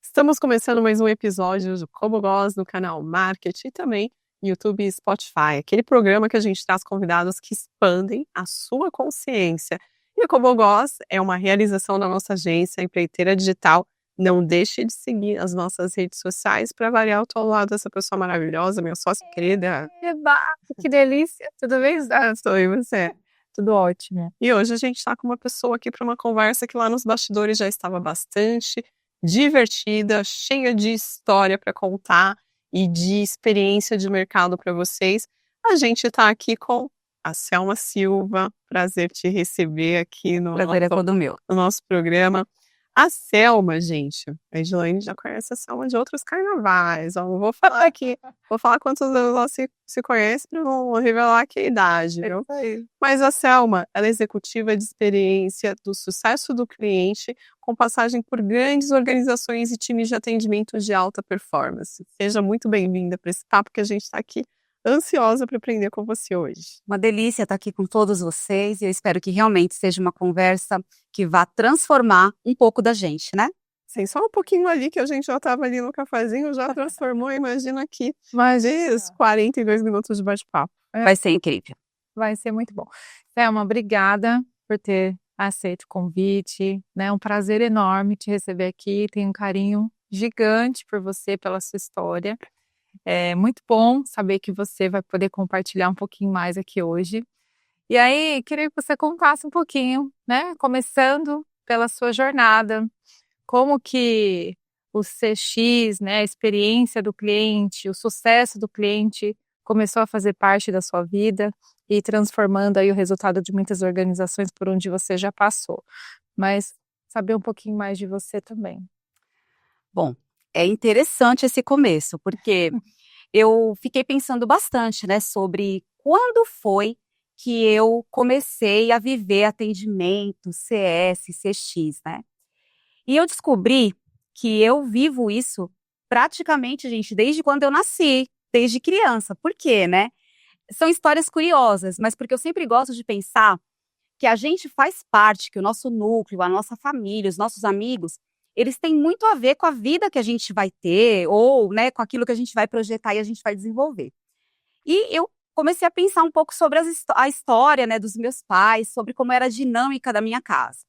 Estamos começando mais um episódio do Como Goz no canal Market e também YouTube e Spotify, aquele programa que a gente traz convidados que expandem a sua consciência. E o Como Goz é uma realização da nossa agência Empreiteira Digital. Não deixe de seguir as nossas redes sociais. Para variar, eu tô ao lado dessa pessoa maravilhosa, minha sócia querida. Eba, que delícia! Tudo bem? Sou eu e você. Tudo ótimo. E hoje a gente está com uma pessoa aqui para uma conversa que lá nos bastidores já estava bastante divertida, cheia de história para contar e de experiência de mercado para vocês. A gente está aqui com a Selma Silva. Prazer te receber aqui no Prazer é todo meu. nosso programa. A Selma, gente, a Edilane já conhece a Selma de outros carnavais. Ó, não vou falar aqui, vou falar quantos anos ela se conhece para não revelar aqui a idade, viu? Mas a Selma, ela é executiva de experiência do sucesso do cliente, com passagem por grandes organizações e times de atendimento de alta performance. Seja muito bem-vinda para esse papo que a gente está aqui ansiosa para aprender com você hoje. Uma delícia estar aqui com todos vocês e eu espero que realmente seja uma conversa que vá transformar um pouco da gente, né? Sim, só um pouquinho ali que a gente já estava ali no cafezinho, já transformou, imagina aqui, mais de 42 minutos de bate-papo. Vai ser incrível. Vai ser muito bom. Selma, obrigada por ter aceito o convite, né? É um prazer enorme te receber aqui, tenho um carinho gigante por você, pela sua história. É muito bom saber que você vai poder compartilhar um pouquinho mais aqui hoje. E aí, queria que você contasse um pouquinho, né? Começando pela sua jornada, como que o CX, né, a experiência do cliente, o sucesso do cliente começou a fazer parte da sua vida e transformando aí o resultado de muitas organizações por onde você já passou. Mas saber um pouquinho mais de você também. Bom, é interessante esse começo, porque eu fiquei pensando bastante, né, sobre quando foi que eu comecei a viver atendimento, CS, CX, né? E eu descobri que eu vivo isso praticamente, gente, desde quando eu nasci, desde criança. Por quê, né? São histórias curiosas, mas porque eu sempre gosto de pensar que a gente faz parte, que o nosso núcleo, a nossa família, os nossos amigos, eles têm muito a ver com a vida que a gente vai ter, ou, né, com aquilo que a gente vai projetar e a gente vai desenvolver. E eu comecei a pensar um pouco sobre a história, né, dos meus pais, sobre como era a dinâmica da minha casa.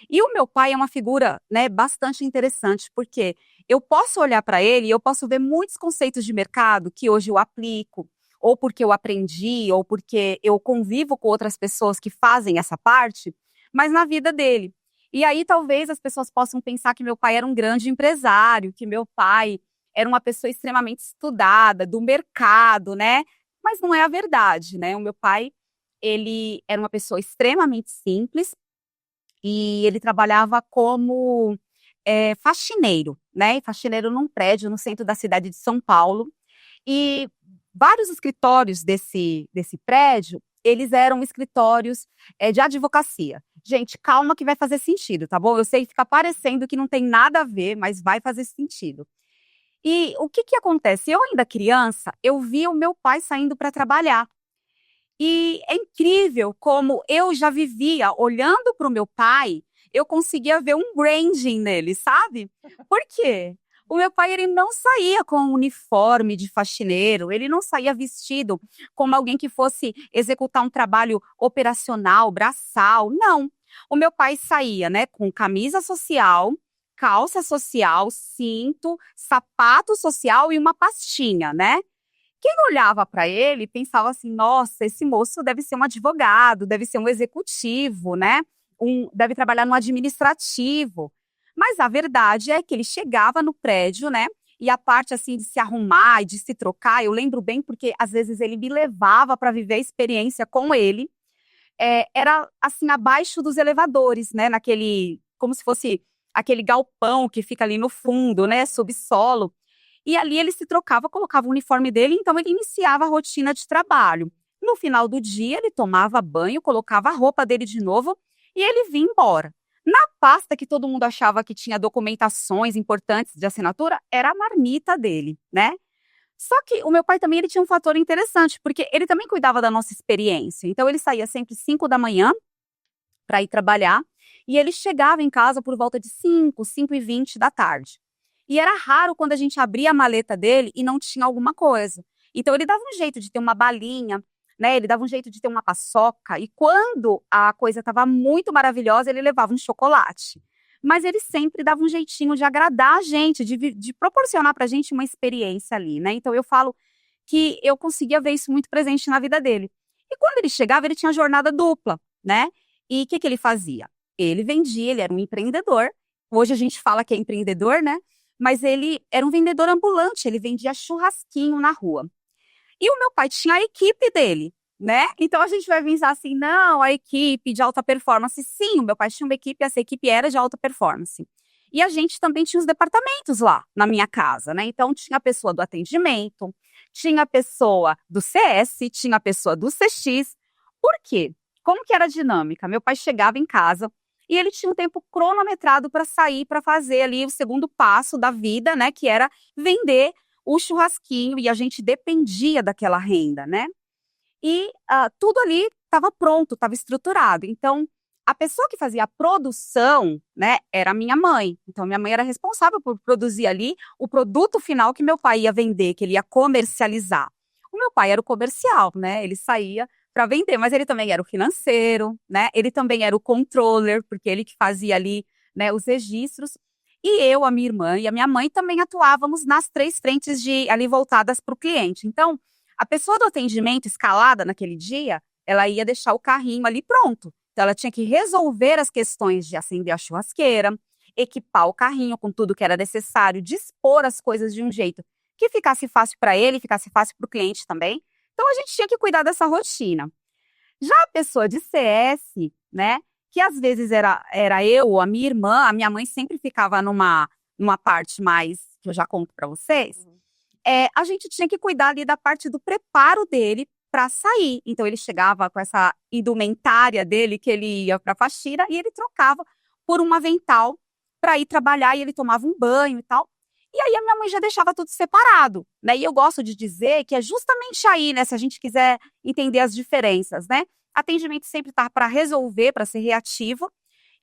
E o meu pai é uma figura, né, bastante interessante, porque eu posso olhar para ele e eu posso ver muitos conceitos de mercado que hoje eu aplico, ou porque eu aprendi, ou porque eu convivo com outras pessoas que fazem essa parte, mas na vida dele. E aí talvez as pessoas possam pensar que meu pai era um grande empresário, que meu pai era uma pessoa extremamente estudada, do mercado, né? Mas não é a verdade, né? O meu pai, ele era uma pessoa extremamente simples e ele trabalhava como faxineiro, né? Faxineiro num prédio no centro da cidade de São Paulo. E vários escritórios desse prédio, eles eram escritórios de advocacia. Gente, calma que vai fazer sentido, tá bom? Eu sei que fica parecendo que não tem nada a ver, mas vai fazer sentido. E o que acontece? Eu ainda criança, eu via o meu pai saindo para trabalhar. E é incrível como eu já vivia olhando para o meu pai, eu conseguia ver um branding nele, sabe? Por quê? O meu pai, ele não saía com um uniforme de faxineiro, ele não saía vestido como alguém que fosse executar um trabalho operacional, braçal, não. O meu pai saía, né, com camisa social, calça social, cinto, sapato social e uma pastinha, né? Quem olhava para ele pensava assim, nossa, esse moço deve ser um advogado, deve ser um executivo, né? Deve trabalhar no administrativo. Mas a verdade é que ele chegava no prédio, né? E a parte assim de se arrumar e de se trocar, eu lembro bem porque às vezes ele me levava para viver a experiência com ele. Era assim abaixo dos elevadores, né? Como se fosse aquele galpão que fica ali no fundo, né? Subsolo. E ali ele se trocava, colocava o uniforme dele, então ele iniciava a rotina de trabalho. No final do dia, ele tomava banho, colocava a roupa dele de novo e ele vinha embora. Na pasta que todo mundo achava que tinha documentações importantes de assinatura, era a marmita dele, né? Só que o meu pai também ele tinha um fator interessante, porque ele também cuidava da nossa experiência. Então, ele saía sempre 5 da manhã para ir trabalhar, e ele chegava em casa por volta de 5h20 da tarde. E era raro quando a gente abria a maleta dele e não tinha alguma coisa. Então, ele dava um jeito de ter uma balinha, né? Ele dava um jeito de ter uma paçoca, e quando a coisa estava muito maravilhosa, ele levava um chocolate. Mas ele sempre dava um jeitinho de agradar a gente, de proporcionar para a gente uma experiência ali, né? Então, eu falo que eu conseguia ver isso muito presente na vida dele. E quando ele chegava, ele tinha jornada dupla, né? E o que ele fazia? Ele vendia, ele era um empreendedor. Hoje a gente fala que é empreendedor, né? Mas ele era um vendedor ambulante, ele vendia churrasquinho na rua. E o meu pai tinha a equipe dele, né? Então a gente vai pensar assim, não, a equipe de alta performance. Sim, o meu pai tinha uma equipe, essa equipe era de alta performance. E a gente também tinha os departamentos lá na minha casa, né? Então tinha a pessoa do atendimento, tinha a pessoa do CS, tinha a pessoa do CX. Por quê? Como que era a dinâmica? Meu pai chegava em casa e ele tinha um tempo cronometrado para sair, para fazer ali o segundo passo da vida, né? Que era vender o churrasquinho, e a gente dependia daquela renda, né? E tudo ali estava pronto, estava estruturado. Então, a pessoa que fazia a produção, né, era a minha mãe. Então, minha mãe era responsável por produzir ali o produto final que meu pai ia vender, que ele ia comercializar. O meu pai era o comercial, né? Ele saía para vender, mas ele também era o financeiro, né? Ele também era o controller, porque ele que fazia ali, né, os registros. E eu, a minha irmã e a minha mãe também atuávamos nas 3 frentes ali voltadas para o cliente. Então, a pessoa do atendimento escalada naquele dia, ela ia deixar o carrinho ali pronto. Então, ela tinha que resolver as questões de acender a churrasqueira, equipar o carrinho com tudo que era necessário, dispor as coisas de um jeito que ficasse fácil para ele, ficasse fácil para o cliente também. Então, a gente tinha que cuidar dessa rotina. Já a pessoa de CS, né, que às vezes era eu ou a minha irmã, a minha mãe sempre ficava numa parte mais, que eu já conto para vocês, a gente tinha que cuidar ali da parte do preparo dele para sair. Então, ele chegava com essa indumentária dele, que ele ia para a faxina, e ele trocava por um avental para ir trabalhar, e ele tomava um banho e tal. E aí a minha mãe já deixava tudo separado, né? E eu gosto de dizer que é justamente aí, né, se a gente quiser entender as diferenças, né? Atendimento sempre está para resolver, para ser reativo,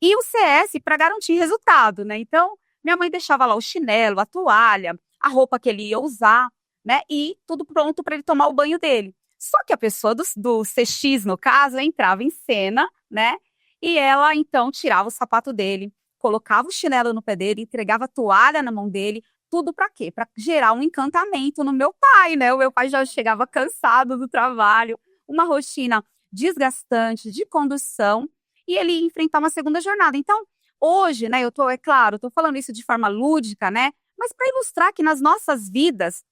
e o CS para garantir resultado, né? Então, minha mãe deixava lá o chinelo, a toalha, a roupa que ele ia usar, né? E tudo pronto para ele tomar o banho dele. Só que a pessoa do CX, no caso, entrava em cena, né? E ela, então, tirava o sapato dele, colocava o chinelo no pé dele, entregava a toalha na mão dele. Tudo para quê? Para gerar um encantamento no meu pai, né? O meu pai já chegava cansado do trabalho, uma rotina desgastante de condução, e ele ia enfrentar uma segunda jornada. Então, hoje, né, é claro, eu tô falando isso de forma lúdica, né? Mas para ilustrar que nas nossas vidas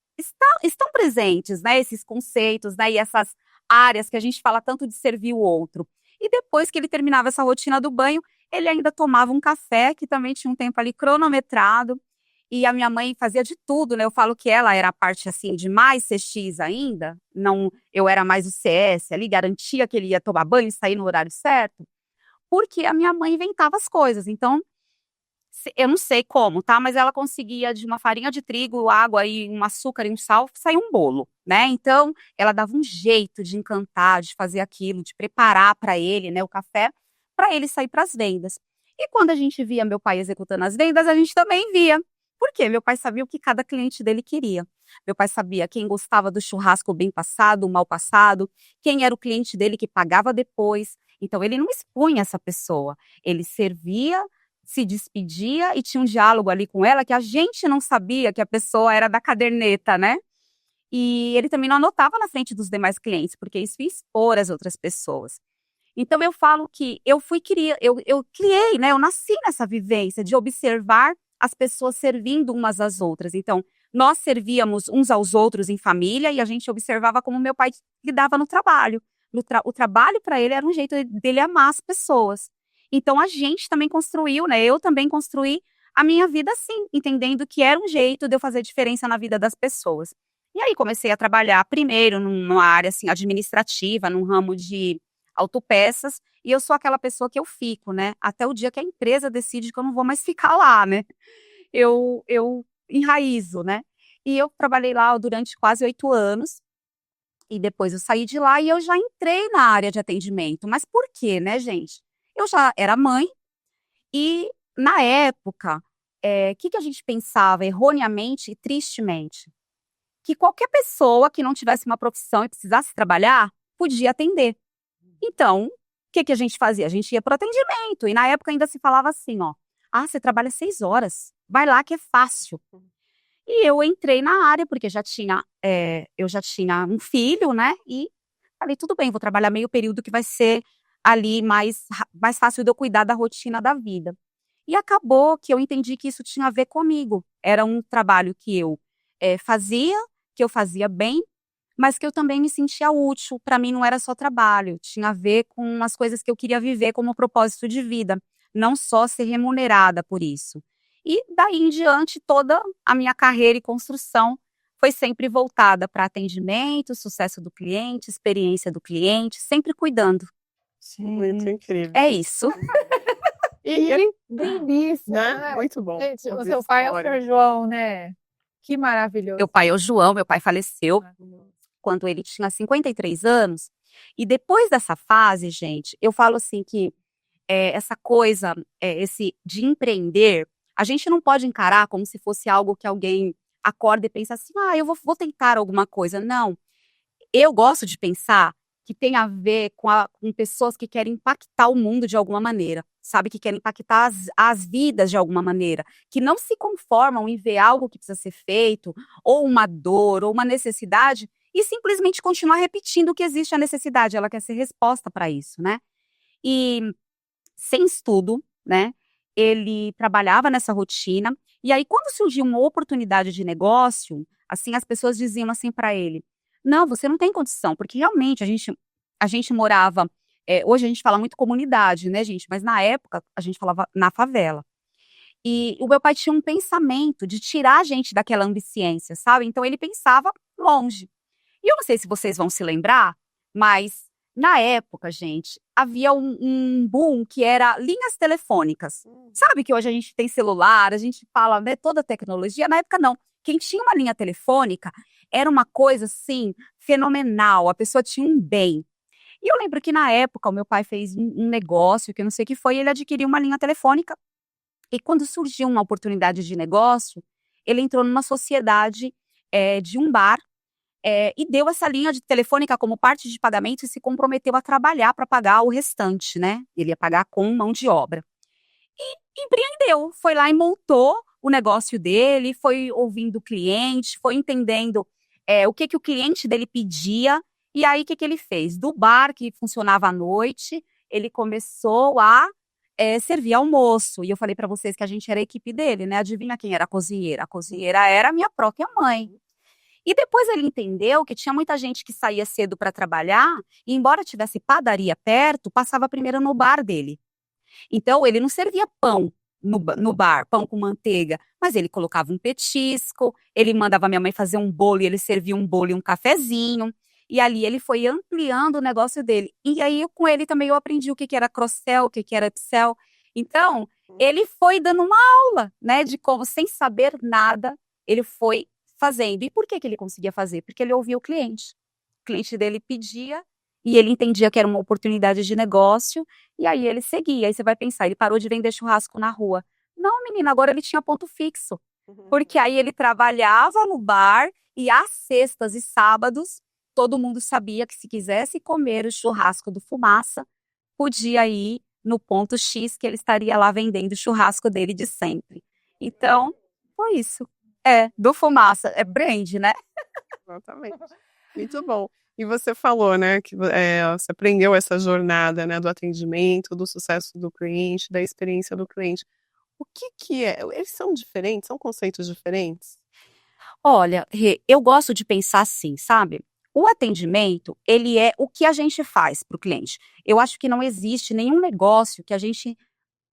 estão presentes, né, esses conceitos, né, e essas áreas que a gente fala tanto de servir o outro. E depois que ele terminava essa rotina do banho, ele ainda tomava um café, que também tinha um tempo ali cronometrado. E a minha mãe fazia de tudo, né? Eu falo que ela era a parte, assim, de mais CX ainda. Não, eu era mais o CS ali, garantia que ele ia tomar banho e sair no horário certo. Porque a minha mãe inventava as coisas. Então, eu não sei como, tá? Mas ela conseguia de uma farinha de trigo, água e um açúcar e um sal, sair um bolo, né? Então, ela dava um jeito de encantar, de fazer aquilo, de preparar para ele, né, o café, para ele sair para as vendas. E quando a gente via meu pai executando as vendas, a gente também via. Por quê? Meu pai sabia o que cada cliente dele queria. Meu pai sabia quem gostava do churrasco bem passado, mal passado, quem era o cliente dele que pagava depois. Então, ele não expunha essa pessoa. Ele servia, se despedia e tinha um diálogo ali com ela que a gente não sabia que a pessoa era da caderneta, né? E ele também não anotava na frente dos demais clientes, porque isso ia expor as outras pessoas. Então, eu falo que eu criei, né? Eu nasci nessa vivência de observar as pessoas servindo umas às outras. Então, nós servíamos uns aos outros em família e a gente observava como meu pai lidava no trabalho. O trabalho para ele era um jeito dele amar as pessoas. Então, a gente também construiu, né? Eu também construí a minha vida assim, entendendo que era um jeito de eu fazer diferença na vida das pessoas. E aí comecei a trabalhar primeiro numa área assim, administrativa, num ramo de autopeças, e eu sou aquela pessoa que eu fico, né? Até o dia que a empresa decide que eu não vou mais ficar lá, né? Eu enraizo, né? E eu trabalhei lá durante quase 8 anos. E depois eu saí de lá e eu já entrei na área de atendimento. Mas por quê, né, gente? Eu já era mãe e, na época, que a gente pensava erroneamente e tristemente? Que qualquer pessoa que não tivesse uma profissão e precisasse trabalhar, podia atender. Então, o que a gente fazia? A gente ia para o atendimento. E na época ainda se falava assim, ó. Ah, você trabalha 6 horas. Vai lá que é fácil. E eu entrei na área, porque eu já tinha um filho, né? E falei, tudo bem, vou trabalhar meio período que vai ser ali mais fácil de eu cuidar da rotina da vida. E acabou que eu entendi que isso tinha a ver comigo. Era um trabalho que eu fazia, que eu fazia bem, mas que eu também me sentia útil. Para mim não era só trabalho, tinha a ver com as coisas que eu queria viver como propósito de vida, não só ser remunerada por isso. E daí em diante, toda a minha carreira e construção foi sempre voltada para atendimento, sucesso do cliente, experiência do cliente, sempre cuidando. Muito incrível. É isso. E delícia, Né? Muito bom. Gente, o ouvir seu essa pai é o história. Sr. João, né? Que maravilhoso. Meu pai é o João, meu pai faleceu quando ele tinha 53 anos. E depois dessa fase, gente, eu falo assim que essa coisa, esse de empreender, a gente não pode encarar como se fosse algo que alguém acorda e pensa assim, eu vou tentar alguma coisa. Não. Eu gosto de pensar que tem a ver com pessoas que querem impactar o mundo de alguma maneira, sabe? Que querem impactar as vidas de alguma maneira, que não se conformam em ver algo que precisa ser feito, ou uma dor, ou uma necessidade, e simplesmente continuar repetindo que existe a necessidade. Ela quer ser resposta para isso, né? E sem estudo, né? Ele trabalhava nessa rotina, e aí quando surgiu uma oportunidade de negócio, assim, as pessoas diziam assim para ele, não, você não tem condição, porque realmente a gente morava, hoje a gente fala muito comunidade, né, gente? Mas na época a gente falava na favela. E o meu pai tinha um pensamento de tirar a gente daquela ambiência, sabe? Então ele pensava longe. E eu não sei se vocês vão se lembrar, mas na época, gente, havia um boom que era linhas telefônicas. Sabe que hoje a gente tem celular, a gente fala, né, toda a tecnologia. Na época, não. Quem tinha uma linha telefônica era uma coisa, assim, fenomenal. A pessoa tinha um bem. E eu lembro que, na época, o meu pai fez um negócio, que eu não sei o que foi, e ele adquiriu uma linha telefônica. E quando surgiu uma oportunidade de negócio, ele entrou numa sociedade de um bar, e deu essa linha de telefônica como parte de pagamento e se comprometeu a trabalhar para pagar o restante, né? Ele ia pagar com mão de obra. E empreendeu, foi lá e montou o negócio dele, foi ouvindo o cliente, foi entendendo o que o cliente dele pedia, e aí o que ele fez? Do bar que funcionava à noite, ele começou a servir almoço, e eu falei para vocês que a gente era a equipe dele, né? Adivinha quem era a cozinheira? A cozinheira era a minha própria mãe. E depois ele entendeu que tinha muita gente que saía cedo para trabalhar e, embora tivesse padaria perto, passava primeiro no bar dele. Então, ele não servia pão no bar, pão com manteiga, mas ele colocava um petisco, ele mandava minha mãe fazer um bolo e ele servia um bolo e um cafezinho. E ali ele foi ampliando o negócio dele. E aí, com ele também eu aprendi o que era cross-sell, o que era upsell. Então, ele foi dando uma aula, né, de como, sem saber nada, ele foi fazendo. E por que ele conseguia fazer? Porque ele ouvia o cliente. O cliente dele pedia e ele entendia que era uma oportunidade de negócio e aí ele seguia. Aí você vai pensar, ele parou de vender churrasco na rua. Não, menina, agora ele tinha ponto fixo. Porque aí ele trabalhava no bar e às sextas e sábados, todo mundo sabia que se quisesse comer o churrasco do Fumaça, podia ir no ponto X que ele estaria lá vendendo o churrasco dele de sempre. Então, foi isso. Do Fumaça. É brand, né? Exatamente. Muito bom. E você falou, né, que você aprendeu essa jornada, né, do atendimento, do sucesso do cliente, da experiência do cliente. O que é? Eles são diferentes? São conceitos diferentes? Olha, Rê, eu gosto de pensar assim, sabe? O atendimento, ele é o que a gente faz para o cliente. Eu acho que não existe nenhum negócio que a gente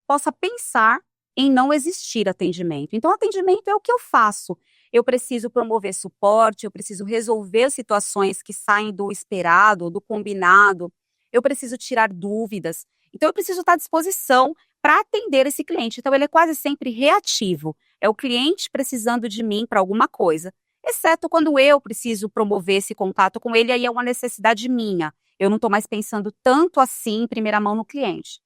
possa pensar em não existir atendimento. Então, atendimento é o que eu faço. Eu preciso promover suporte, eu preciso resolver situações que saem do esperado, do combinado, eu preciso tirar dúvidas. Então, eu preciso estar à disposição para atender esse cliente. Então, ele é quase sempre reativo. É o cliente precisando de mim para alguma coisa. exceto quando eu preciso promover esse contato com ele, aí é uma necessidade minha. Eu não estou mais pensando tanto assim em primeira mão no cliente.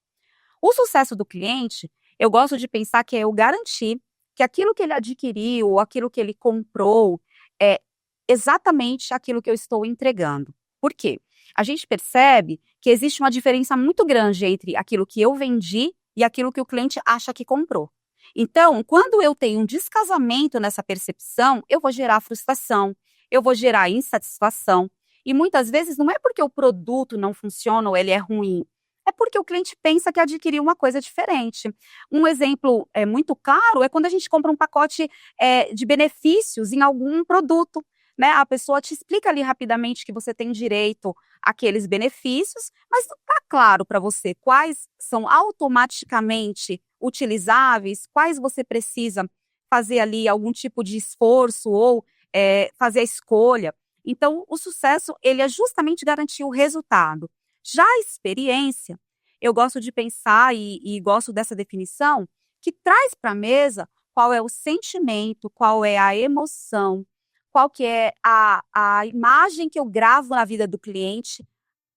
O sucesso do cliente, eu gosto de pensar que é eu garantir que aquilo que ele adquiriu, aquilo que ele comprou, é exatamente aquilo que eu estou entregando. Por quê? A gente percebe que existe uma diferença muito grande entre aquilo que eu vendi e aquilo que o cliente acha que comprou. Então, quando eu tenho um descasamento nessa percepção, eu vou gerar frustração, eu vou gerar insatisfação. E muitas vezes não é porque o produto não funciona ou ele é ruim, é porque o cliente pensa que adquiriu uma coisa diferente. Um exemplo muito claro é quando a gente compra um pacote de benefícios em algum produto. Né? A pessoa te explica ali rapidamente que você tem direito àqueles benefícios, mas não está claro para você quais são automaticamente utilizáveis, quais você precisa fazer ali algum tipo de esforço ou fazer a escolha. Então, o sucesso, ele é justamente garantir o resultado. Já a experiência, eu gosto de pensar e gosto dessa definição, que traz para a mesa qual é o sentimento, qual é a emoção, qual que é a imagem que eu gravo na vida do cliente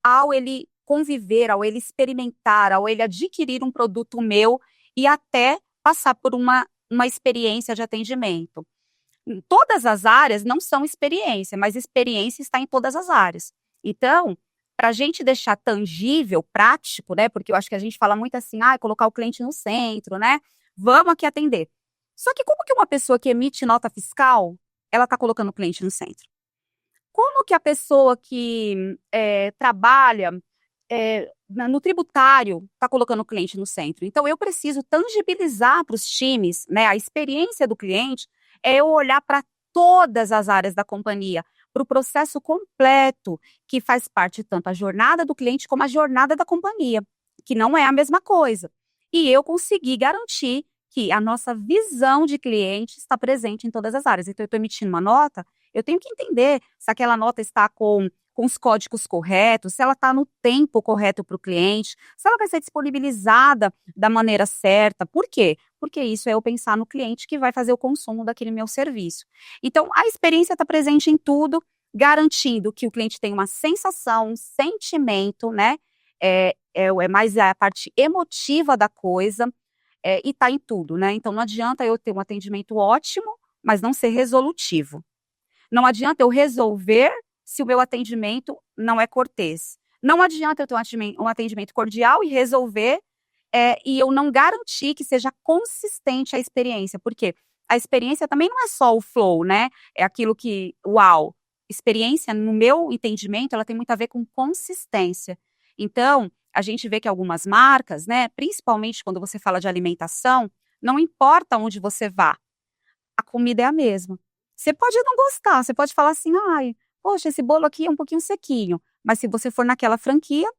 ao ele conviver, ao ele experimentar, ao ele adquirir um produto meu e até passar por uma experiência de atendimento. Em todas as áreas não são experiência, mas experiência está em todas as áreas. Então, para a gente deixar tangível, prático, né? Porque eu acho que a gente fala muito assim, colocar o cliente no centro, né? Vamos aqui atender. Só que como que uma pessoa que emite nota fiscal, ela está colocando o cliente no centro? Como que a pessoa que trabalha no tributário está colocando o cliente no centro? Então, eu preciso tangibilizar para os times, né, a experiência do cliente, é eu olhar para todas as áreas da companhia, para o processo completo, que faz parte tanto a jornada do cliente como a jornada da companhia, que não é a mesma coisa. E eu consegui garantir que a nossa visão de cliente está presente em todas as áreas. Então, eu estou emitindo uma nota, eu tenho que entender se aquela nota está com os códigos corretos, se ela está no tempo correto para o cliente, se ela vai ser disponibilizada da maneira certa. Por quê? Porque isso é eu pensar no cliente que vai fazer o consumo daquele meu serviço. Então, a experiência está presente em tudo, garantindo que o cliente tem uma sensação, um sentimento, né? É mais a parte emotiva da coisa, e está em tudo, né? Então, não adianta eu ter um atendimento ótimo, mas não ser resolutivo. Não adianta eu resolver se o meu atendimento não é cortês. Não adianta eu ter um atendimento cordial e resolver e eu não garantir que seja consistente a experiência. Porque a experiência também não é só o flow, né? É aquilo que, uau, experiência, no meu entendimento, ela tem muito a ver com consistência. Então, a gente vê que algumas marcas, né, principalmente quando você fala de alimentação, não importa onde você vá, a comida é a mesma. Você pode não gostar, você pode falar assim, poxa, esse bolo aqui é um pouquinho sequinho. Mas se você for naquela franquia,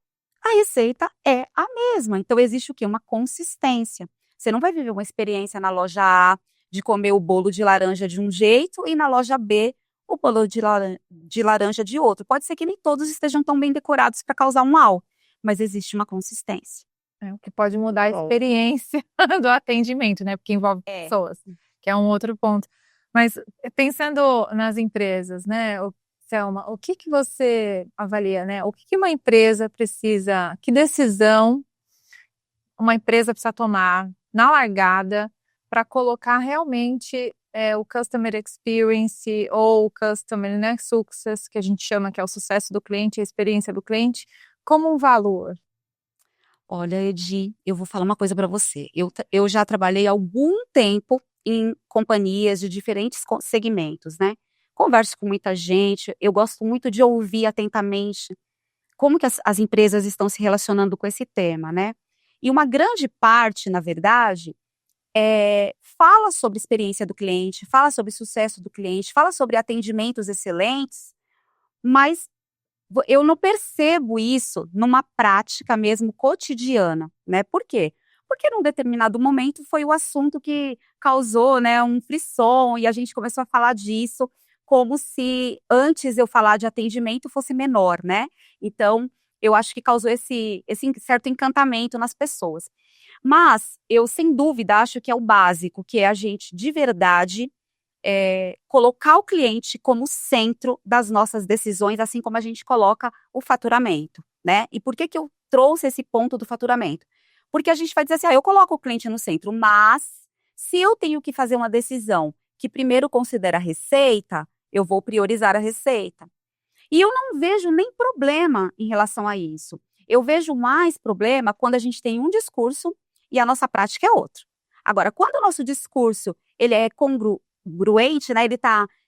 a receita é a mesma. Então, existe o quê? Uma consistência. Você não vai viver uma experiência na loja A de comer o bolo de laranja de um jeito e na loja B o bolo de laranja de outro. Pode ser que nem todos estejam tão bem decorados para causar um mal, mas existe uma consistência. O que pode mudar a experiência do atendimento, né? Porque envolve pessoas, que é um outro ponto. Mas pensando nas empresas, né, Selma, o que você avalia, né? O que uma empresa precisa, que decisão uma empresa precisa tomar na largada para colocar realmente o Customer Experience ou o Customer, né, Success, que a gente chama que é o sucesso do cliente, a experiência do cliente, como um valor? Olha, Edi, eu vou falar uma coisa para você. Eu já trabalhei algum tempo em companhias de diferentes segmentos, né? Converso com muita gente, eu gosto muito de ouvir atentamente como que as empresas estão se relacionando com esse tema, né? E uma grande parte, na verdade, fala sobre experiência do cliente, fala sobre sucesso do cliente, fala sobre atendimentos excelentes, mas eu não percebo isso numa prática mesmo cotidiana, né? Por quê? Porque num determinado momento foi o assunto que causou, né, um frisson e a gente começou a falar disso como se antes eu falar de atendimento fosse menor, né? Então, eu acho que causou esse certo encantamento nas pessoas. Mas eu, sem dúvida, acho que é o básico, que é a gente, de verdade, colocar o cliente como centro das nossas decisões, assim como a gente coloca o faturamento, né? E por que eu trouxe esse ponto do faturamento? Porque a gente vai dizer assim, eu coloco o cliente no centro, mas se eu tenho que fazer uma decisão que primeiro considera a receita, eu vou priorizar a receita. E eu não vejo nem problema em relação a isso. Eu vejo mais problema quando a gente tem um discurso e a nossa prática é outro. Agora, quando o nosso discurso ele é congruente, né,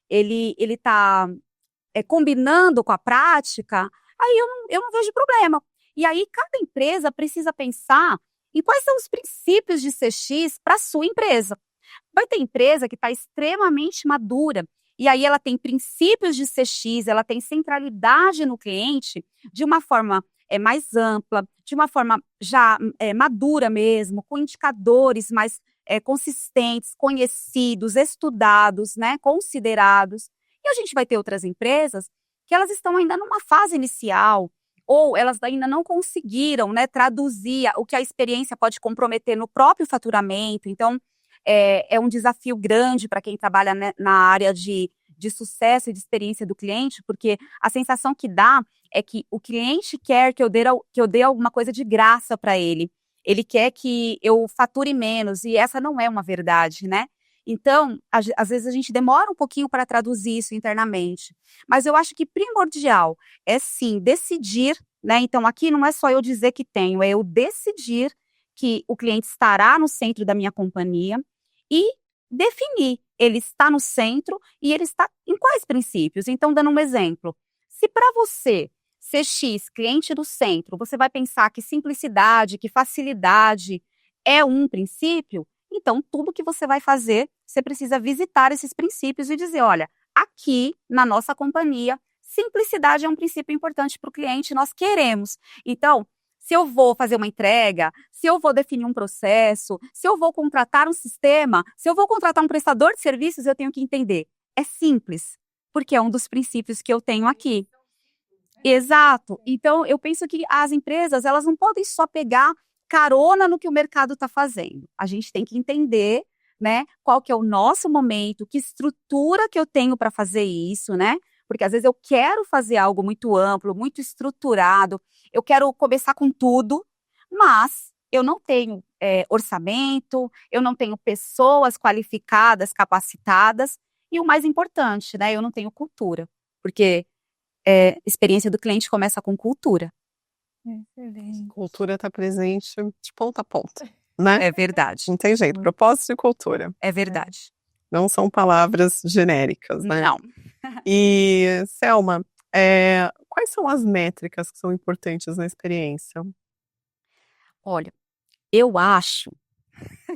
ele tá combinando com a prática, aí eu não vejo problema. E aí cada empresa precisa pensar em quais são os princípios de CX para a sua empresa. Vai ter empresa que está extremamente madura, e aí ela tem princípios de CX, ela tem centralidade no cliente de uma forma mais ampla, de uma forma já madura mesmo, com indicadores mais consistentes, conhecidos, estudados, né, considerados. E a gente vai ter outras empresas que elas estão ainda numa fase inicial, ou elas ainda não conseguiram, né, traduzir o que a experiência pode comprometer no próprio faturamento. Então, é um desafio grande para quem trabalha, né, na área de sucesso e de experiência do cliente, porque a sensação que dá é que o cliente quer que eu dê alguma coisa de graça para ele. Ele quer que eu fature menos, e essa não é uma verdade, né? Então, às vezes a gente demora um pouquinho para traduzir isso internamente. Mas eu acho que primordial é, sim, decidir, né? Então, aqui não é só eu dizer que tenho, é eu decidir que o cliente estará no centro da minha companhia e definir, ele está no centro e ele está em quais princípios. Então, dando um exemplo, se para você, CX, cliente do centro, você vai pensar que simplicidade, que facilidade é um princípio, então tudo que você vai fazer, você precisa visitar esses princípios e dizer, olha, aqui na nossa companhia, simplicidade é um princípio importante para o cliente, nós queremos. Então, se eu vou fazer uma entrega, se eu vou definir um processo, se eu vou contratar um sistema, se eu vou contratar um prestador de serviços, eu tenho que entender. É simples, porque é um dos princípios que eu tenho aqui. Exato. Então, eu penso que as empresas, elas não podem só pegar carona no que o mercado está fazendo. A gente tem que entender, né, qual que é o nosso momento, que estrutura que eu tenho para fazer isso, né? Porque às vezes eu quero fazer algo muito amplo, muito estruturado, eu quero começar com tudo, mas eu não tenho orçamento, eu não tenho pessoas qualificadas, capacitadas, e o mais importante, né, eu não tenho cultura, porque experiência do cliente começa com cultura. Excelente. Cultura está presente de ponta a ponta, né? É verdade. Não tem jeito, propósito e cultura. É verdade. Não são palavras genéricas, né? Não. E, Selma, quais são as métricas que são importantes na experiência? Olha, eu acho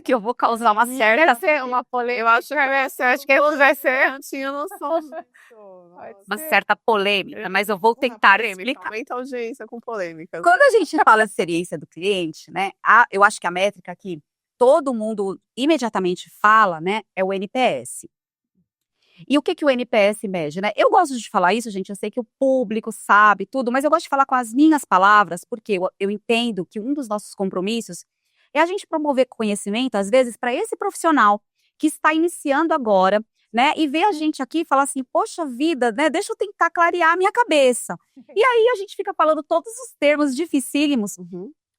que eu vou causar uma certa... Deve ser uma polêmica. Eu acho que vai ser, acho que vai ser. Eu tinha noção disso. uma certa polêmica, mas eu vou tentar explicar. Aumenta a audiência com polêmicas. Quando a gente fala de experiência do cliente, né, eu acho que a métrica que todo mundo imediatamente fala, né, é o NPS. E o que o NPS mede, né? Eu gosto de falar isso, gente, eu sei que o público sabe tudo, mas eu gosto de falar com as minhas palavras, porque eu entendo que um dos nossos compromissos é a gente promover conhecimento, às vezes, para esse profissional que está iniciando agora, né? E ver a gente aqui e falar assim, poxa vida, né? Deixa eu tentar clarear a minha cabeça. E aí a gente fica falando todos os termos dificílimos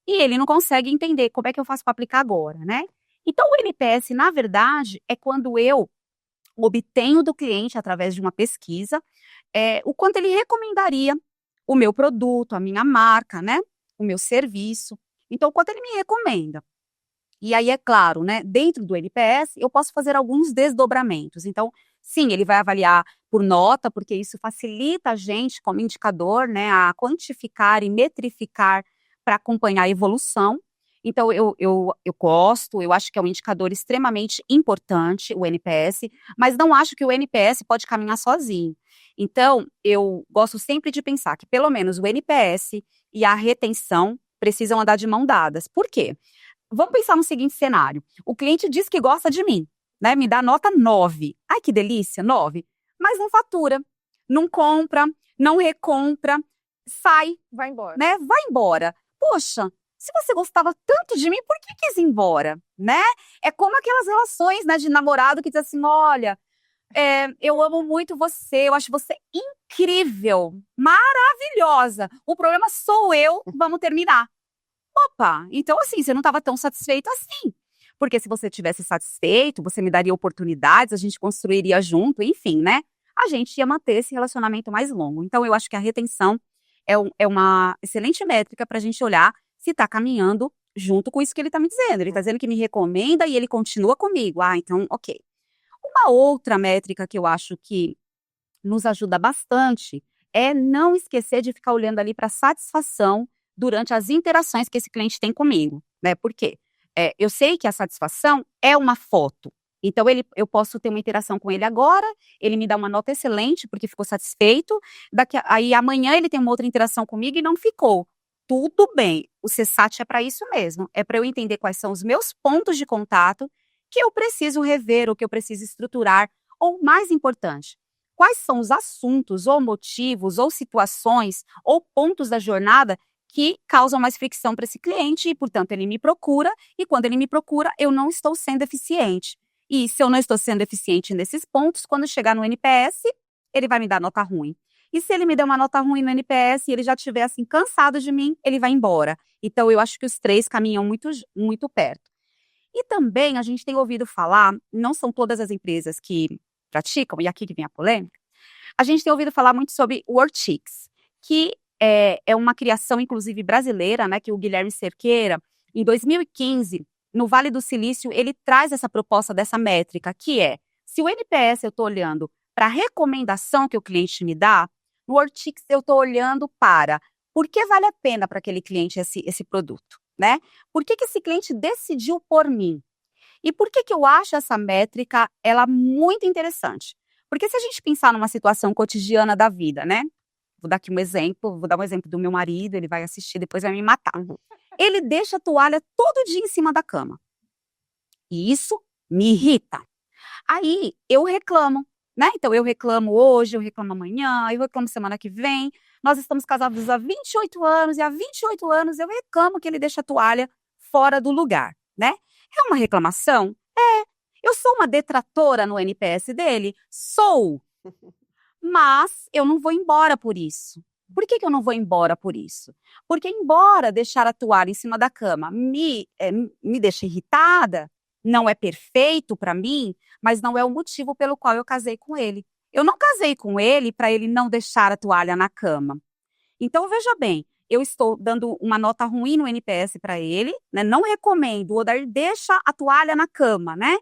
e ele não consegue entender como é que eu faço para aplicar agora, né? Então, o NPS, na verdade, é quando eu obtenho do cliente, através de uma pesquisa, o quanto ele recomendaria o meu produto, a minha marca, né? O meu serviço. Então, o quanto ele me recomenda. E aí, é claro, né? Dentro do NPS, eu posso fazer alguns desdobramentos. Então, sim, ele vai avaliar por nota, porque isso facilita a gente, como indicador, né? A quantificar e metrificar para acompanhar a evolução. Então, eu gosto, eu acho que é um indicador extremamente importante, o NPS, mas não acho que o NPS pode caminhar sozinho. Então, eu gosto sempre de pensar que, pelo menos, o NPS e a retenção precisam andar de mão dadas. Por quê? Vamos pensar no seguinte cenário. O cliente diz que gosta de mim, né? Me dá nota 9. Ai, que delícia, 9. Mas não fatura, não compra, não recompra, sai. Vai embora. Né? Vai embora. Poxa, se você gostava tanto de mim, por que quis ir embora, né? É como aquelas relações, né, de namorado que diz assim, olha, eu amo muito você, eu acho você incrível, maravilhosa. O problema sou eu, vamos terminar. Opa, então assim, você não estava tão satisfeito assim. Porque se você tivesse satisfeito, você me daria oportunidades, a gente construiria junto, enfim, né? A gente ia manter esse relacionamento mais longo. Então, eu acho que a retenção é uma excelente métrica para a gente olhar se está caminhando junto com isso que ele está me dizendo. Ele está dizendo que me recomenda e ele continua comigo. Ah, então, ok. Uma outra métrica que eu acho que nos ajuda bastante é não esquecer de ficar olhando ali para a satisfação durante as interações que esse cliente tem comigo, né? Por quê? Eu sei que a satisfação é uma foto. Então, eu posso ter uma interação com ele agora, ele me dá uma nota excelente porque ficou satisfeito, aí amanhã ele tem uma outra interação comigo e não ficou. Tudo bem, o CSAT é para isso mesmo, é para eu entender quais são os meus pontos de contato que eu preciso rever ou que eu preciso estruturar, ou mais importante, quais são os assuntos ou motivos ou situações ou pontos da jornada que causam mais fricção para esse cliente e, portanto, ele me procura e quando ele me procura, eu não estou sendo eficiente. E se eu não estou sendo eficiente nesses pontos, quando chegar no NPS, ele vai me dar nota ruim. E se ele me der uma nota ruim no NPS e ele já estiver assim cansado de mim, ele vai embora. Então, eu acho que os três caminham muito, muito perto. E também a gente tem ouvido falar, não são todas as empresas que praticam, e aqui que vem a polêmica, a gente tem ouvido falar muito sobre Workchicks, que é uma criação, inclusive, brasileira, né, que o Guilherme Cerqueira, em 2015, no Vale do Silício, ele traz essa proposta dessa métrica, que é, se o NPS eu estou olhando para a recomendação que o cliente me dá, no Workchicks eu estou olhando para por que vale a pena para aquele cliente esse produto, né? Por que esse cliente decidiu por mim? E por que eu acho essa métrica, ela muito interessante? Porque se a gente pensar numa situação cotidiana da vida, né? Vou dar aqui um exemplo, vou dar um exemplo do meu marido, ele vai assistir, depois vai me matar. Ele deixa a toalha todo dia em cima da cama. E isso me irrita. Aí eu reclamo, né? Então eu reclamo hoje, eu reclamo amanhã, eu reclamo semana que vem. Nós estamos casados há 28 anos e há 28 anos eu reclamo que ele deixa a toalha fora do lugar, né? É uma reclamação? Eu sou uma detratora no NPS dele? Sou. Mas eu não vou embora por isso. Por que eu não vou embora por isso? Porque embora deixar a toalha em cima da cama me deixa irritada, não é perfeito para mim, mas não é o motivo pelo qual eu casei com ele. Eu não casei com ele para ele não deixar a toalha na cama. Então, veja bem, eu estou dando uma nota ruim no NPS para ele, né? Não recomendo, Odair, deixa a toalha na cama, né?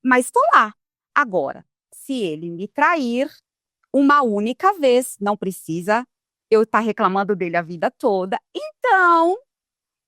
Mas estou lá. Agora, se ele me trair uma única vez, não precisa eu estar reclamando dele a vida toda. Então,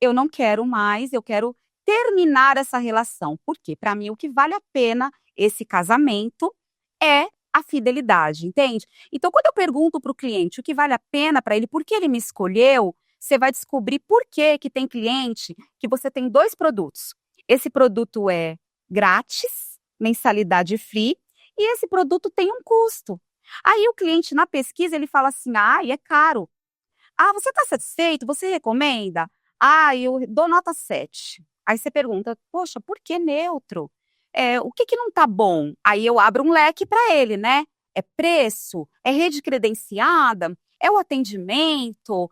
eu não quero mais, eu quero terminar essa relação. Porque, para mim, o que vale a pena esse casamento é a fidelidade, entende? Então, quando eu pergunto para o cliente o que vale a pena para ele, por que ele me escolheu, você vai descobrir por que tem cliente que você tem 2 produtos. Esse produto é grátis, mensalidade free, e esse produto tem um custo. Aí o cliente, na pesquisa, ele fala assim, é caro. Você está satisfeito? Você recomenda? Eu dou nota 7. Aí você pergunta, poxa, por que neutro? O que não está bom? Aí eu abro um leque para ele, né? É preço? É rede credenciada? É o atendimento?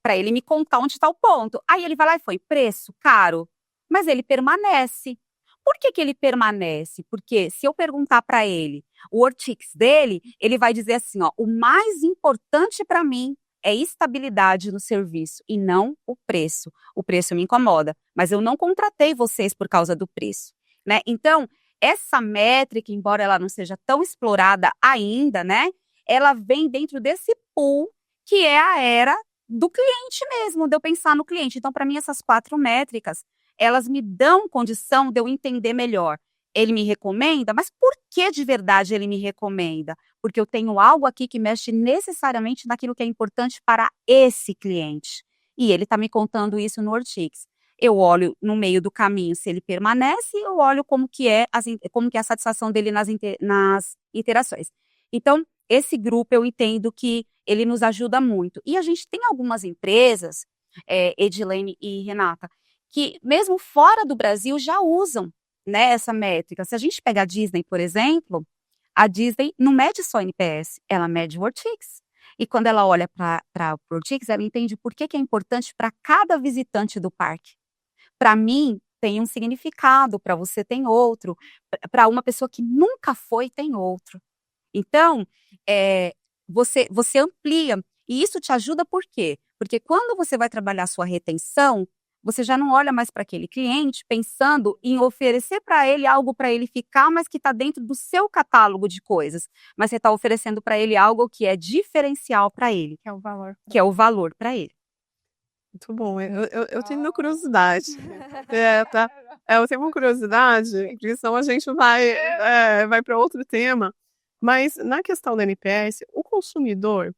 Para ele me contar onde está o ponto. Aí ele vai lá e foi, preço, caro. Mas ele permanece. Por que ele permanece? Porque se eu perguntar para ele o Workchicks dele, ele vai dizer assim, o mais importante para mim é estabilidade no serviço e não o preço. O preço me incomoda, mas eu não contratei vocês por causa do preço, né? Então, essa métrica, embora ela não seja tão explorada ainda, né? Ela vem dentro desse pool que é a era do cliente mesmo, de eu pensar no cliente. Então, para mim, essas 4 métricas, elas me dão condição de eu entender melhor. Ele me recomenda, mas por que de verdade ele me recomenda? Porque eu tenho algo aqui que mexe necessariamente naquilo que é importante para esse cliente. E ele está me contando isso no Workchicks. Eu olho no meio do caminho se ele permanece, eu olho como que é a satisfação dele nas interações. Então, esse grupo eu entendo que ele nos ajuda muito. E a gente tem algumas empresas, Edilene e Renata, que mesmo fora do Brasil já usam, né, essa métrica. Se a gente pega a Disney, por exemplo, A Disney não mede só NPS, ela mede o World-X. E quando ela olha para o World-X, ela entende por que é importante para cada visitante do parque. Para mim, tem um significado, para você tem outro, para uma pessoa que nunca foi, tem outro. Então, você amplia, e isso te ajuda por quê? Porque quando você vai trabalhar a sua retenção, você já não olha mais para aquele cliente pensando em oferecer para ele algo para ele ficar, mas que está dentro do seu catálogo de coisas. Mas você está oferecendo para ele algo que é diferencial para ele. Que é o valor. Que é o valor para ele. Muito bom. Eu tenho uma curiosidade. Tá? Eu tenho uma curiosidade, porque senão a gente vai para outro tema. Mas na questão do NPS, o consumidor,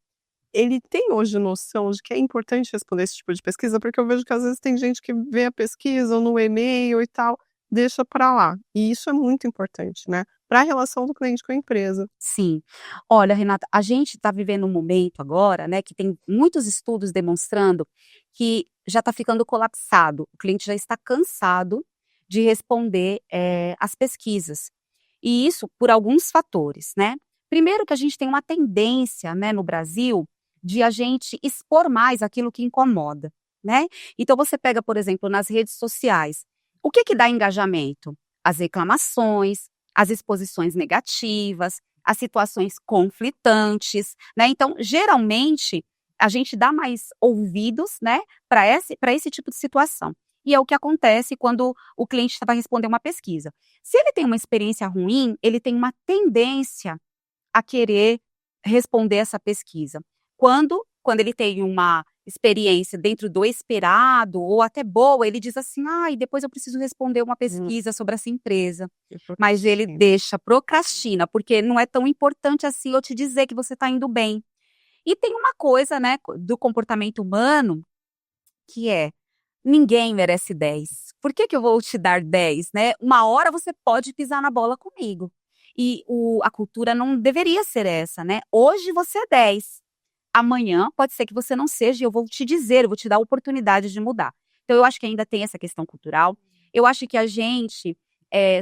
ele tem hoje noção de que é importante responder esse tipo de pesquisa, porque eu vejo que às vezes tem gente que vê a pesquisa no e-mail e tal, deixa para lá. E isso é muito importante, né? Para a relação do cliente com a empresa. Sim. Olha, Renata, a gente está vivendo um momento agora, né, que tem muitos estudos demonstrando que já está ficando colapsado. O cliente já está cansado de responder às pesquisas. E isso por alguns fatores, né? Primeiro que a gente tem uma tendência, né, no Brasil, de a gente expor mais aquilo que incomoda, né? Então você pega, por exemplo, nas redes sociais, o que dá engajamento? As reclamações, as exposições negativas, as situações conflitantes, né? Então, geralmente, a gente dá mais ouvidos, né, para esse tipo de situação. E é o que acontece quando o cliente vai responder uma pesquisa. Se ele tem uma experiência ruim, ele tem uma tendência a querer responder essa pesquisa. Quando ele tem uma experiência dentro do esperado, ou até boa, ele diz assim, e depois eu preciso responder uma pesquisa sobre essa empresa. Mas ele procrastina, porque não é tão importante assim eu te dizer que você está indo bem. E tem uma coisa, né, do comportamento humano, que ninguém merece 10. Por que eu vou te dar 10, né? Uma hora você pode pisar na bola comigo. E a cultura não deveria ser essa, né? Hoje você é 10. Amanhã pode ser que você não seja, e eu vou te dizer, eu vou te dar a oportunidade de mudar. Então, eu acho que ainda tem essa questão cultural. Eu acho que a gente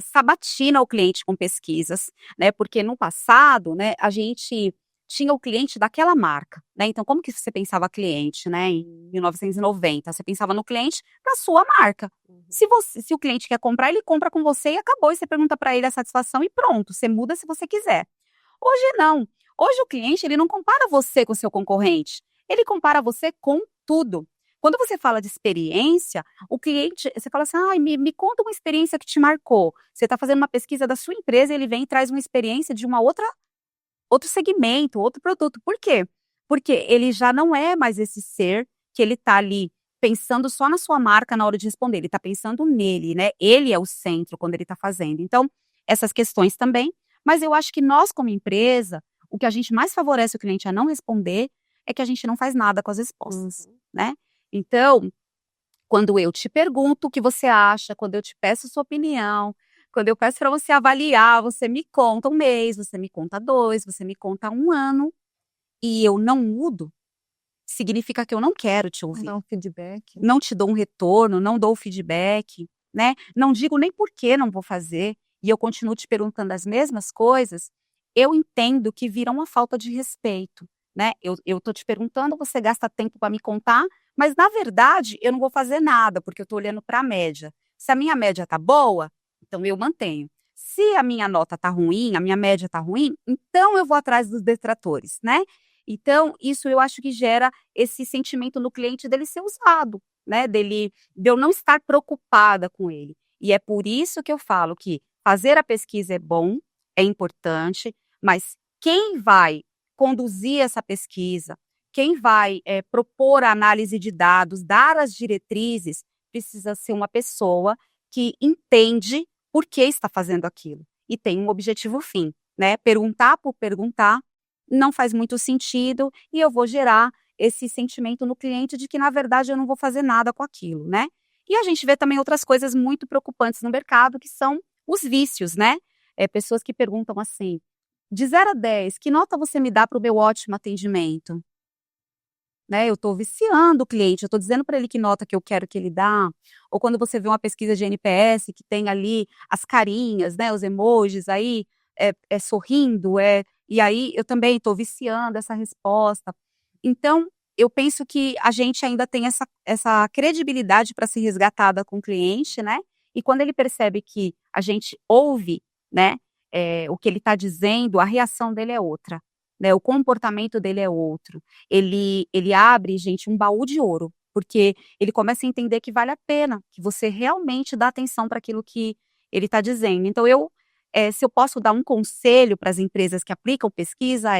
sabatina o cliente com pesquisas, né? Porque no passado, né, a gente tinha o cliente daquela marca, né? Então, como que você pensava cliente, né? Em 1990, você pensava no cliente da sua marca. Se o cliente quer comprar, ele compra com você e acabou. E você pergunta para ele a satisfação e pronto, você muda se você quiser. Hoje não. Hoje o cliente, ele não compara você com o seu concorrente, ele compara você com tudo. Quando você fala de experiência, o cliente, você fala assim, me conta uma experiência que te marcou. Você está fazendo uma pesquisa da sua empresa e ele vem e traz uma experiência de outro segmento, outro produto. Por quê? Porque ele já não é mais esse ser que ele está ali pensando só na sua marca na hora de responder, ele está pensando nele, né? Ele é o centro quando ele está fazendo. Então, essas questões também, mas eu acho que nós como empresa, o que a gente mais favorece o cliente a não responder é que a gente não faz nada com as respostas, né? Então, quando eu te pergunto o que você acha, quando eu te peço sua opinião, quando eu peço para você avaliar, você me conta 1 mês, você me conta 2, você me conta 1 ano, e eu não mudo, significa que eu não quero te ouvir. Não dá um feedback. Não te dou um retorno, não dou feedback, né? Não digo nem por que não vou fazer, e eu continuo te perguntando as mesmas coisas, eu entendo que vira uma falta de respeito, né? Eu tô te perguntando, você gasta tempo para me contar, mas na verdade eu não vou fazer nada, porque eu tô olhando para a média. Se a minha média tá boa, então eu mantenho. Se a minha nota tá ruim, a minha média tá ruim, então eu vou atrás dos detratores, né? Então, isso eu acho que gera esse sentimento no cliente dele ser usado, né? De eu não estar preocupada com ele. E é por isso que eu falo que fazer a pesquisa é bom, é importante, mas quem vai conduzir essa pesquisa, quem vai propor a análise de dados, dar as diretrizes, precisa ser uma pessoa que entende por que está fazendo aquilo e tem um objetivo fim, né? Perguntar por perguntar não faz muito sentido e eu vou gerar esse sentimento no cliente de que, na verdade, eu não vou fazer nada com aquilo, né? E a gente vê também outras coisas muito preocupantes no mercado, que são os vícios, né? Pessoas que perguntam assim, de 0 a 10, que nota você me dá para o meu ótimo atendimento? Né, eu estou viciando o cliente, eu estou dizendo para ele que nota que eu quero que ele dá. Ou quando você vê uma pesquisa de NPS que tem ali as carinhas, né, os emojis aí, sorrindo, e aí eu também estou viciando essa resposta. Então, eu penso que a gente ainda tem essa credibilidade para ser resgatada com o cliente, né? E quando ele percebe que a gente ouve, né, o que ele está dizendo, a reação dele é outra, né? O comportamento dele é outro. Ele abre, gente, um baú de ouro, porque ele começa a entender que vale a pena, que você realmente dá atenção para aquilo que ele está dizendo. Então, se eu posso dar um conselho para as empresas que aplicam pesquisa,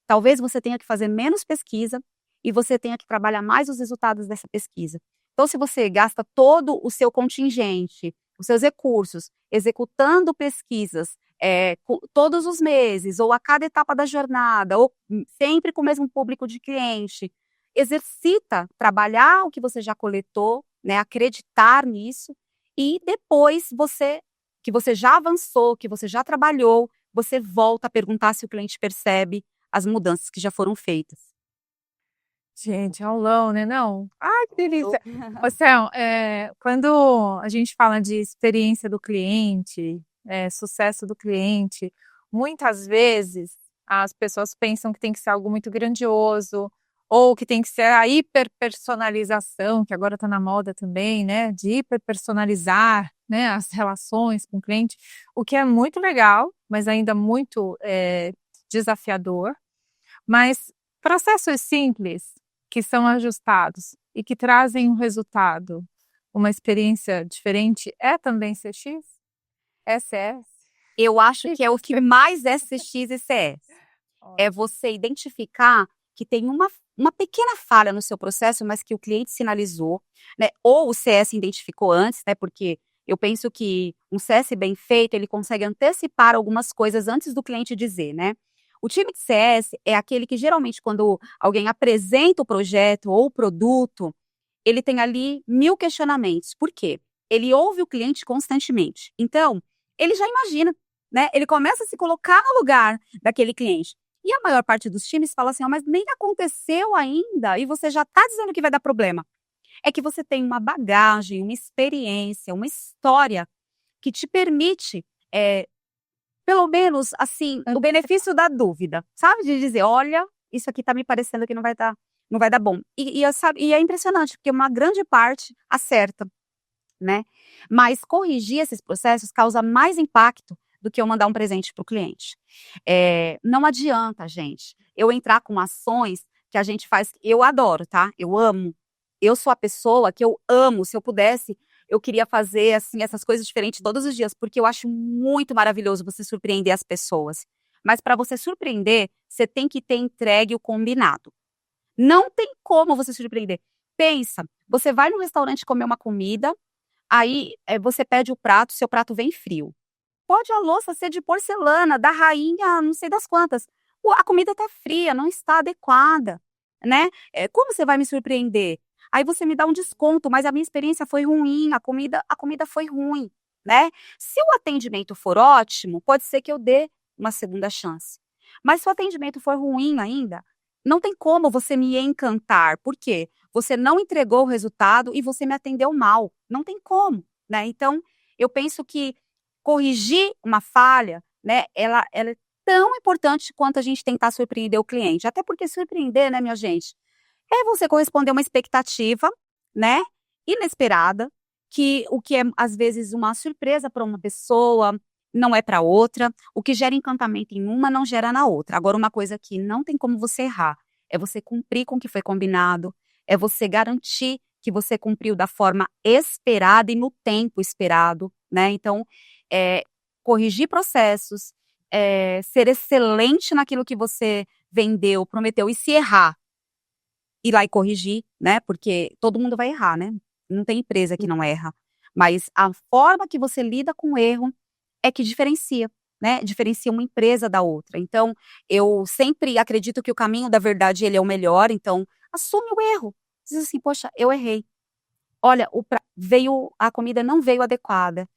talvez você tenha que fazer menos pesquisa e você tenha que trabalhar mais os resultados dessa pesquisa. Então, se você gasta todo o seu contingente, os seus recursos, executando pesquisas todos os meses, ou a cada etapa da jornada, ou sempre com o mesmo público de cliente, exercita trabalhar o que você já coletou, né, acreditar nisso, e depois que você já avançou, que você já trabalhou, você volta a perguntar se o cliente percebe as mudanças que já foram feitas. Gente, aulão, né? Não? Ai, que delícia. Ô, Céu, quando a gente fala de experiência do cliente, sucesso do cliente, muitas vezes as pessoas pensam que tem que ser algo muito grandioso, ou que tem que ser a hiperpersonalização, que agora está na moda também, né? De hiperpersonalizar, né, as relações com o cliente, o que é muito legal, mas ainda muito desafiador. Mas processos simples, que são ajustados e que trazem um resultado, uma experiência diferente, é também CX? SS? Eu acho que é o que mais é CX e CS. É você identificar que tem uma pequena falha no seu processo, mas que o cliente sinalizou, né? Ou o CS identificou antes, né? Porque eu penso que um CS bem feito, ele consegue antecipar algumas coisas antes do cliente dizer, né? O time de CS é aquele que geralmente quando alguém apresenta o projeto ou o produto, ele tem ali 1000 questionamentos. Por quê? Ele ouve o cliente constantemente. Então, ele já imagina, né? Ele começa a se colocar no lugar daquele cliente. E a maior parte dos times fala assim, mas nem aconteceu ainda e você já está dizendo que vai dar problema. É que você tem uma bagagem, uma experiência, uma história que te permite, pelo menos, assim, o benefício da dúvida, sabe? De dizer, olha, isso aqui está me parecendo que não vai dar bom. E é impressionante, porque uma grande parte acerta, né? Mas corrigir esses processos causa mais impacto do que eu mandar um presente para o cliente. Não adianta, gente, eu entrar com ações que a gente faz, eu adoro, tá? Eu amo. Eu sou a pessoa que eu amo. Se eu pudesse, eu queria fazer assim, essas coisas diferentes todos os dias, porque eu acho muito maravilhoso você surpreender as pessoas. Mas para você surpreender, você tem que ter entregue o combinado. Não tem como você surpreender. Pensa, você vai no restaurante comer uma comida, aí você pede o prato, seu prato vem frio. Pode a louça ser de porcelana, da rainha, não sei das quantas. A comida está fria, não está adequada, né? Como você vai me surpreender? Aí você me dá um desconto, mas a minha experiência foi ruim, a comida foi ruim, né? Se o atendimento for ótimo, pode ser que eu dê uma segunda chance. Mas se o atendimento for ruim ainda, não tem como você me encantar. Por quê? Você não entregou o resultado e você me atendeu mal. Não tem como, né? Então, eu penso que corrigir uma falha, né, ela é tão importante quanto a gente tentar surpreender o cliente. Até porque surpreender, né, minha gente, é você corresponder a uma expectativa, né, inesperada, o que é, às vezes, uma surpresa para uma pessoa, não é para outra. O que gera encantamento em uma, não gera na outra. Agora, uma coisa que não tem como você errar, é você cumprir com o que foi combinado, é você garantir que você cumpriu da forma esperada e no tempo esperado, né? Então, corrigir processos, ser excelente naquilo que você vendeu, prometeu, e se errar, ir lá e corrigir, né? Porque todo mundo vai errar, né? Não tem empresa que não erra. Mas a forma que você lida com o erro é que diferencia, né? Diferencia uma empresa da outra. Então, eu sempre acredito que o caminho da verdade, ele é o melhor. Então, assume o erro. Diz assim, poxa, eu errei. Olha, a comida não veio adequada.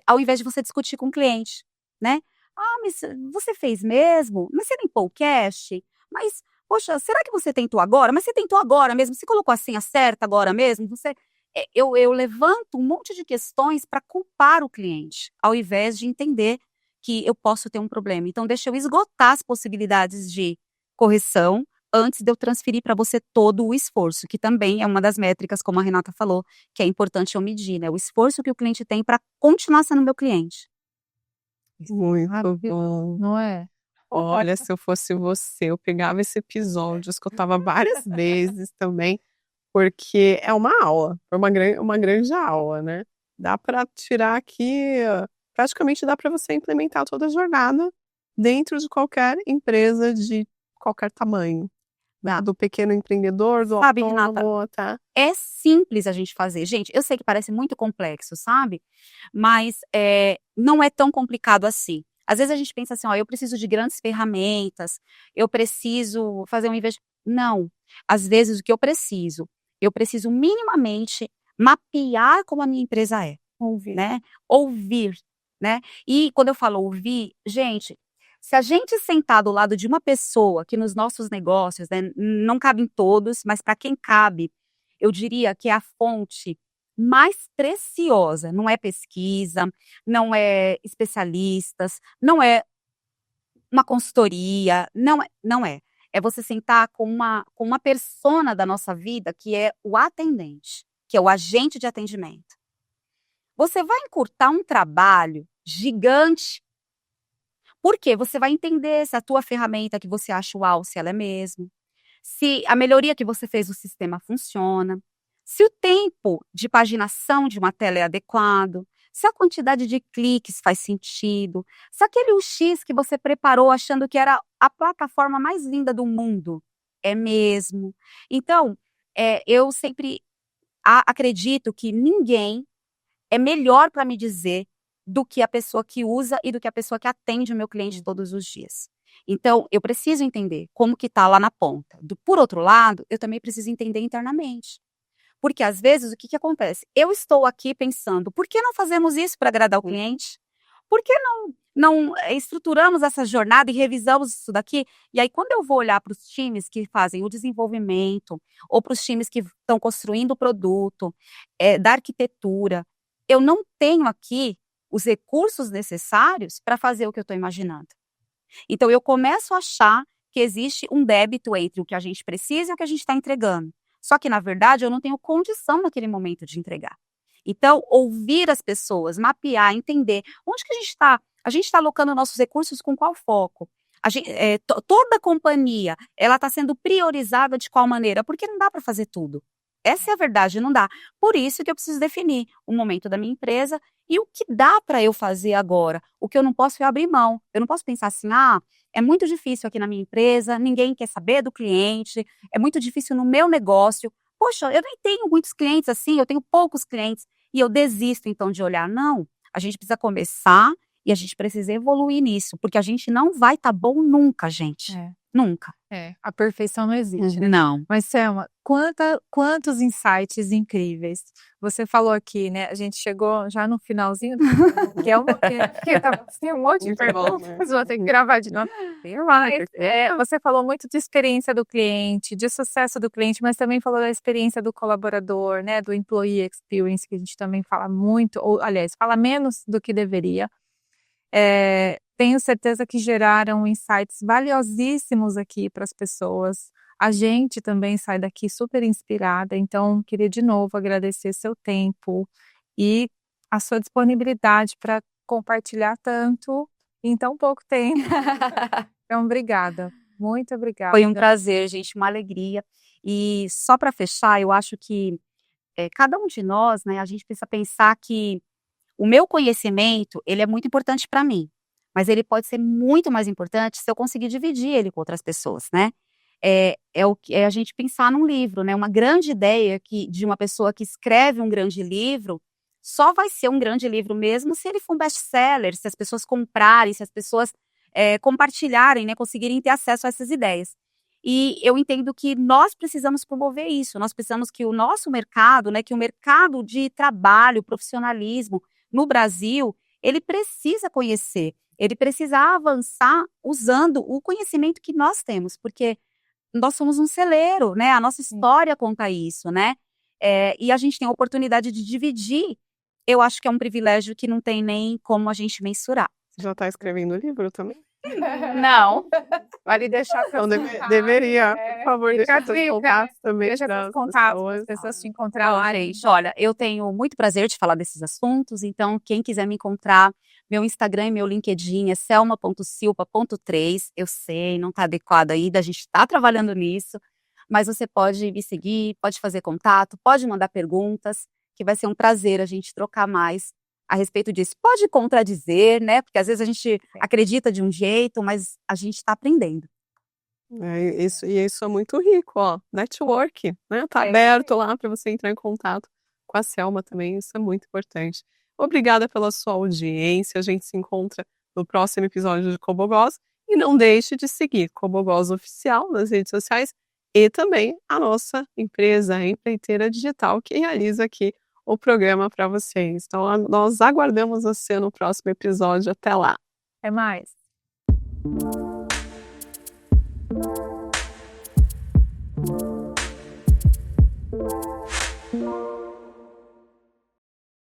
Ao invés de você discutir com o cliente, né? Ah, mas você fez mesmo? Mas você limpou o cache? Mas, poxa, será que você tentou agora? Mas você tentou agora mesmo? Você colocou a senha certa agora mesmo? Eu levanto um monte de questões para culpar o cliente, ao invés de entender que eu posso ter um problema. Então, deixa eu esgotar as possibilidades de correção antes de eu transferir para você todo o esforço, que também é uma das métricas, como a Renata falou, que é importante eu medir, né? O esforço que o cliente tem para continuar sendo meu cliente. Muito Maravilhoso, bom. não é? Olha, se eu fosse você, eu pegava esse episódio, escutava várias vezes também, porque é uma aula, é uma grande aula, né? Dá para tirar aqui, praticamente dá para você implementar toda a jornada dentro de qualquer empresa de qualquer tamanho, né? Do pequeno empreendedor, do Sabe, Renata, autônomo, tá? é simples a gente fazer. Gente, eu sei que parece muito complexo, sabe? Mas não é tão complicado assim. Às vezes a gente pensa assim, ó, eu preciso de grandes ferramentas, eu preciso fazer um investimento. Não. Às vezes o que eu preciso minimamente mapear como a minha empresa é, Ouvir. né? Ouvir, né? E quando eu falo ouvir, gente, se a gente sentar do lado de uma pessoa que nos nossos negócios, né, não cabem todos, mas para quem cabe, eu diria que é a fonte mais preciosa. Não é pesquisa, não é especialistas, não é uma consultoria, não é. É você sentar com uma persona da nossa vida que é o atendente, que é o agente de atendimento. Você vai encurtar um trabalho gigante. Por quê? Você vai entender se a tua ferramenta que você acha uau, se ela é mesmo, se a melhoria que você fez no sistema funciona, se o tempo de paginação de uma tela é adequado, se a quantidade de cliques faz sentido, se aquele UX que você preparou achando que era a plataforma mais linda do mundo é mesmo. Então, eu sempre acredito que ninguém é melhor para me dizer do que a pessoa que usa e do que a pessoa que atende o meu cliente todos os dias. Então, eu preciso entender como que está lá na ponta. Por outro lado, eu também preciso entender internamente. Porque, às vezes, o que acontece? Eu estou aqui pensando, por que não fazemos isso para agradar o cliente? Por que não estruturamos essa jornada e revisamos isso daqui? E aí, quando eu vou olhar para os times que fazem o desenvolvimento, ou para os times que estão construindo o produto, da arquitetura, eu não tenho aqui os recursos necessários para fazer o que eu estou imaginando. Então, eu começo a achar que existe um débito entre o que a gente precisa e o que a gente está entregando. Só que, na verdade, eu não tenho condição naquele momento de entregar. Então, ouvir as pessoas, mapear, entender onde que a gente está alocando nossos recursos com qual foco. Toda a companhia, ela está sendo priorizada de qual maneira? Porque não dá para fazer tudo. Essa é a verdade, não dá. Por isso que eu preciso definir o momento da minha empresa e o que dá para eu fazer agora. O que eu não posso é abrir mão. Eu não posso pensar assim, é muito difícil aqui na minha empresa, ninguém quer saber do cliente, é muito difícil no meu negócio. Poxa, eu nem tenho muitos clientes assim, eu tenho poucos clientes e eu desisto então de olhar. Não, a gente precisa começar e a gente precisa evoluir nisso, porque a gente não vai estar bom nunca, gente. Nunca. A perfeição não existe, né? Não. Mas, Selma, quantos insights incríveis. Você falou aqui, né? A gente chegou já no finalzinho, que é tem um monte de perguntas, vou ter que gravar de novo. Você falou muito de experiência do cliente, de sucesso do cliente, mas também falou da experiência do colaborador, né? Do employee experience, que a gente também fala muito, ou, aliás, fala menos do que deveria. Tenho certeza que geraram insights valiosíssimos aqui para as pessoas. A gente também sai daqui super inspirada, então queria de novo agradecer seu tempo e a sua disponibilidade para compartilhar tanto em tão pouco tempo. Então, obrigada. Muito obrigada. Foi um prazer, gente, uma alegria. E só para fechar, eu acho que cada um de nós, né, a gente precisa pensar que o meu conhecimento, ele é muito importante para mim, mas ele pode ser muito mais importante se eu conseguir dividir ele com outras pessoas, né? É a gente pensar num livro, né? Uma grande ideia de uma pessoa que escreve um grande livro, só vai ser um grande livro mesmo se ele for um best-seller, se as pessoas comprarem, se as pessoas compartilharem, né? Conseguirem ter acesso a essas ideias. E eu entendo que nós precisamos promover isso, nós precisamos que o nosso mercado, né? Que o mercado de trabalho, profissionalismo, no Brasil, ele precisa conhecer, ele precisa avançar usando o conhecimento que nós temos, porque nós somos um celeiro, né? A nossa história conta isso, né? E a gente tem a oportunidade de dividir. Eu acho que é um privilégio que não tem nem como a gente mensurar. Já está escrevendo livro também? Não, vale deixar Então seus contatos. deveria, por favor, Fica deixar a seus dica, contatos também Deixa para seus as contatos para pessoas. as pessoas te Bom, encontrarem. gente, olha, eu tenho muito prazer de falar desses assuntos, então quem quiser me encontrar, meu Instagram e meu LinkedIn é selma.silva.3. Eu sei, não está adequado ainda, a gente está trabalhando nisso, mas você pode me seguir, pode fazer contato, pode mandar perguntas, que vai ser um prazer a gente trocar mais a respeito disso. Pode contradizer, né? Porque às vezes a gente acredita de um jeito, mas a gente está aprendendo. Isso é muito rico, ó. Network, né? Tá aberto lá para você entrar em contato com a Selma também, isso é muito importante. Obrigada pela sua audiência. A gente se encontra no próximo episódio de Cobogós. E não deixe de seguir Cobogós Oficial nas redes sociais e também a nossa empresa, a Empreiteira Digital, que realiza aqui o programa para vocês. Então, nós aguardamos você no próximo episódio. Até lá. Até mais.